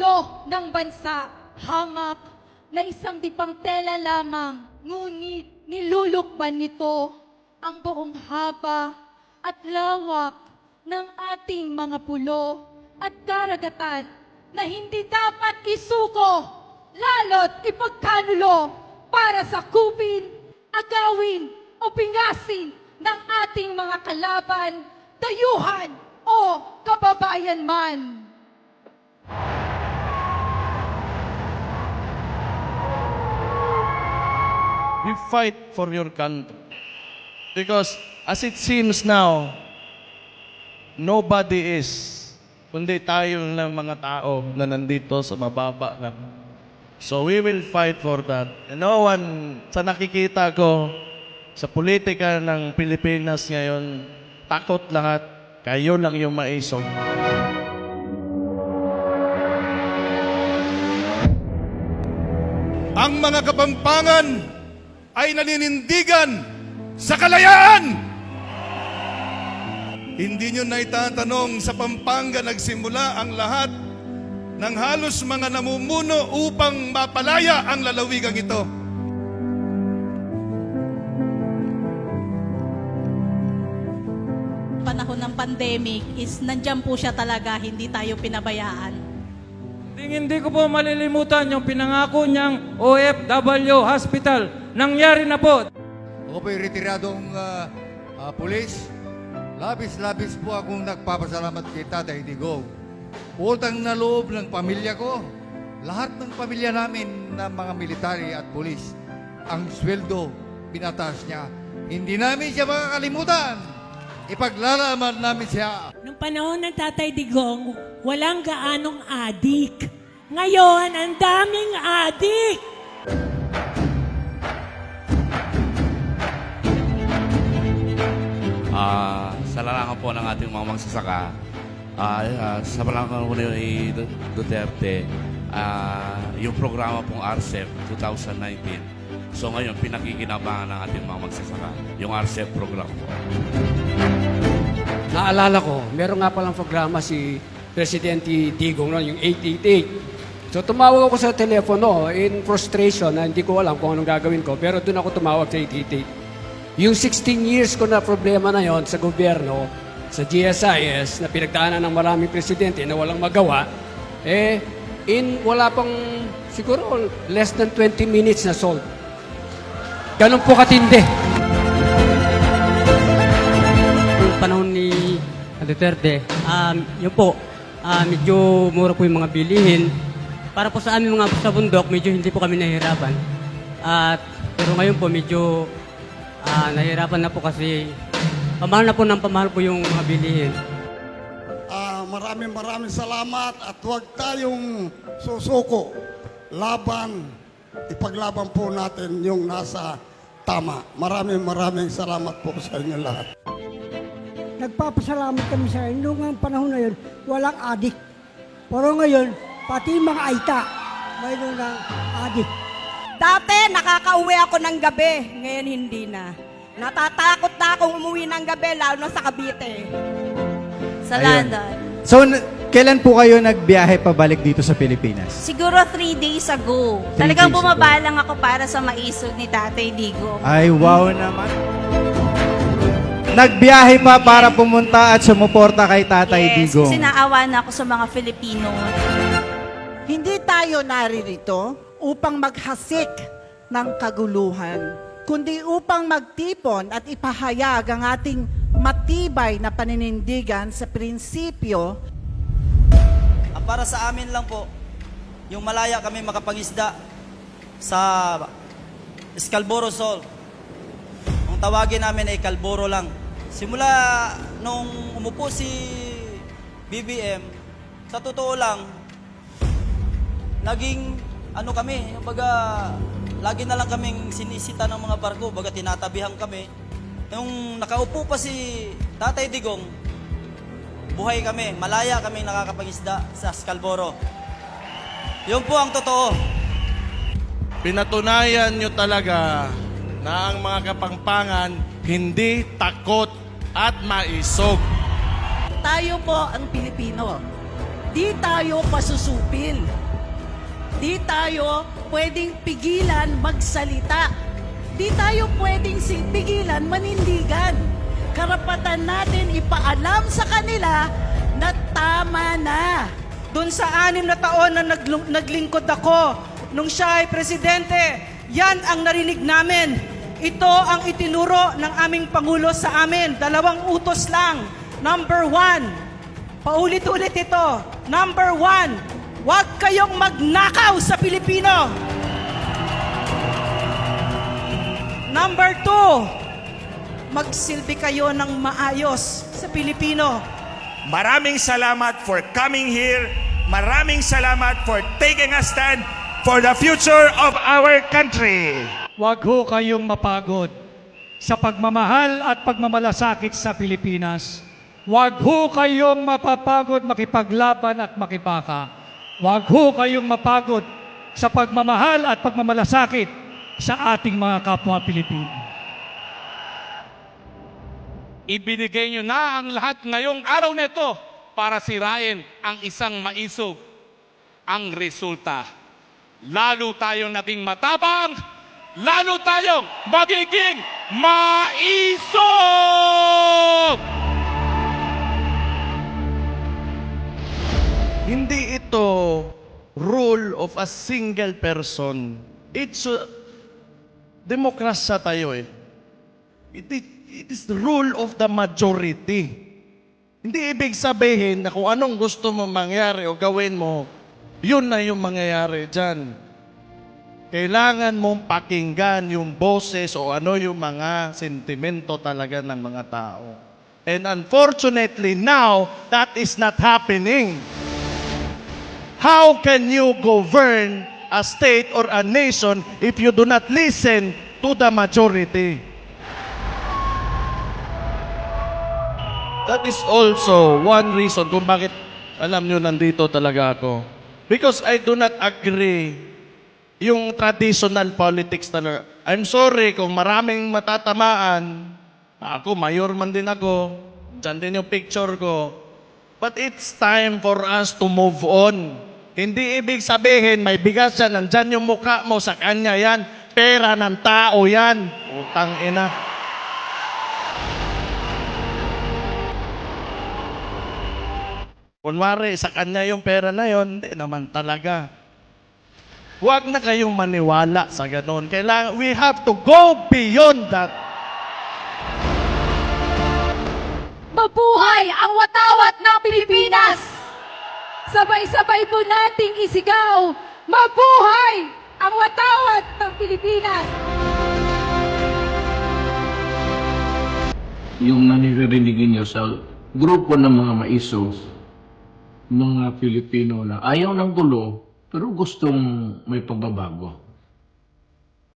Pangulo ng bansa, hamak na isang dipang tela lamang, ngunit nilulukban nito ang buong haba at lawak ng ating mga pulo at karagatan na hindi dapat isuko, lalo't ipagkanulo para sakupin, agawin o pingasin ng ating mga kalaban, dayuhan o kababayan man. You fight for your country. Because as it seems now, nobody is, kundi tayo ng mga tao na nandito sa mababa lang. So we will fight for that. And no one, sa nakikita ko, sa politika ng Pilipinas ngayon, takot lahat, kayo lang yung maisog. Ang mga Kapampangan ay naninindigan sa kalayaan. Hindi nyo na itatanong sa Pampanga nagsimula ang lahat ng halos mga namumuno upang mapalaya ang lalawigang ito. Panahon ng pandemic is nandyan po siya talaga, hindi tayo pinabayaan. Hindi ko po malilimutan yung pinangako niyang OFW Hospital. Nangyari na po. Ako po'y retiradong pulis. Labis-labis po akong nagpapasalamat kay Tatay Digong. Utang na loob ng pamilya ko. Lahat ng pamilya namin ng mga military at pulis, ang sweldo, pinataas niya. Hindi namin siya makakalimutan. Ipaglalaman namin siya. Nung panahon ng Tatay Digong, walang gaanong adik. Ngayon, ang daming adik. Sa larangan po ng ating mga magsasaka, sa larangan po ni Duterte, yung programa pong RCEP 2019. So ngayon, pinakikinabangan ng ating mga magsasaka, yung RCEP program po. Naalala ko, meron nga palang programa si Presidente Digong noon, yung 888. So tumawag ako sa telepono in frustration na hindi ko alam kung anong gagawin ko, pero doon ako tumawag sa 888. Yung 16 years ko na problema na yon sa gobyerno, sa GSIS, na pinagdaanan ng maraming presidente na walang magawa, wala pang siguro less than 20 minutes na solved. Ganun po katindi. Yung panahon ni Duterte, yun po, medyo mura po yung mga bilihin. Para po sa amin mga sa bundok, medyo hindi po kami nahihirapan. Pero ngayon po, medyo nahihirapan na po kasi pamahal na po yung mga bilihin. Maraming salamat at huwag tayong susuko. Ipaglaban po natin yung nasa tama. Maraming salamat po sa inyo lahat. Nagpapasalamat kami sa inyo. Noong panahon na yun, walang adik. Pero ngayon, pati mga aita, mayroon ng adik. Dati, nakakauwi ako ng gabi. Ngayon, hindi na. Natatakot na akong umuwi ng gabi, lalo na sa Cavite. Sa London. So, kailan po kayo nagbiyahe pabalik dito sa Pilipinas? Siguro 3 days ago. 3 Talagang days bumaba lang ako para sa maisog ni Tatay Digong. Ay, wow naman. Nagbiyahe pa para pumunta at sumuporta kay Tatay Digong. Yes, sinaawa na ako sa mga Filipino. Hindi tayo naririto upang maghasik ng kaguluhan, kundi upang magtipon at ipahayag ang ating matibay na paninindigan sa prinsipyo. Para sa amin lang po, yung malaya kami makapangisda sa Scarborough Shoal. Ang tawagin namin ay Calboro lang. Simula nung umupo si BBM, sa totoo lang, naging kami, lagi na lang kaming sinisita ng mga barko, baga tinatabihan kami. Nung nakaupo pa si Tatay Digong, buhay kami, malaya kami nakakapangisda sa Scarborough. Yun po ang totoo. Pinatunayan nyo talaga na ang mga Kapampangan hindi takot at maisog. Tayo po ang Pilipino. di tayo pasusupil. Di tayo pwedeng pigilan magsalita. Di tayo pwedeng pigilan manindigan. Karapatan natin ipaalam sa kanila na tama na. Doon sa 6 na taon na naglingkod ako, nung siya ay presidente, yan ang narinig namin. Ito ang itinuro ng aming Pangulo sa amin. 2 utos lang. Number 1, paulit-ulit ito. Number 1, huwag kayong magnakaw sa Pilipino. Number 2, magsilbi kayo ng maayos sa Pilipino. Maraming salamat for coming here. Maraming salamat for taking a stand for the future of our country. Huwag ho kayong mapagod sa pagmamahal at pagmamalasakit sa Pilipinas. Huwag ho kayong mapapagod makipaglaban at makibaka. Huwag ho kayong mapagod sa pagmamahal at pagmamalasakit sa ating mga kapwa Pilipino. Ibinigay nyo na ang lahat ngayong araw nito para sirain ang isang maisog. Ang resulta, lalo tayong naging matapang, lalo tayong magiging maisog! Hindi ito rule of a single person. It's demokrasya tayo eh. It is the rule of the majority. Hindi ibig sabihin na kung anong gusto mo mangyari o gawin mo, yun na yung mangyayari dyan. Kailangan mong pakinggan yung boses o ano yung mga sentimento talaga ng mga tao. And unfortunately now, that is not happening. How can you govern a state or a nation if you do not listen to the majority? That is also one reason kung bakit, alam nyo, nandito talaga ako. Because I do not agree yung traditional politics talaga. I'm sorry kung maraming matatamaan. Ako, mayor man din ako. Diyan din yung picture ko. But it's time for us to move on. Hindi ibig sabihin, may bigas yan, nandyan yung mukha mo, sa kanya yan. Pera ng tao yan. Utang ina. Kunwari, sa kanya yung pera na yon, hindi naman talaga. Huwag na kayong maniwala sa ganon. Kailangan, we have to go beyond that. Mabuhay ang watawat ng Pilipinas! Sabay-sabay po nating isigaw, mabuhay ang watawat ng Pilipinas! Yung nanirinig niyo sa grupo ng mga maisog, mga Pilipino na ayaw ng gulo, pero gustong may pagbabago.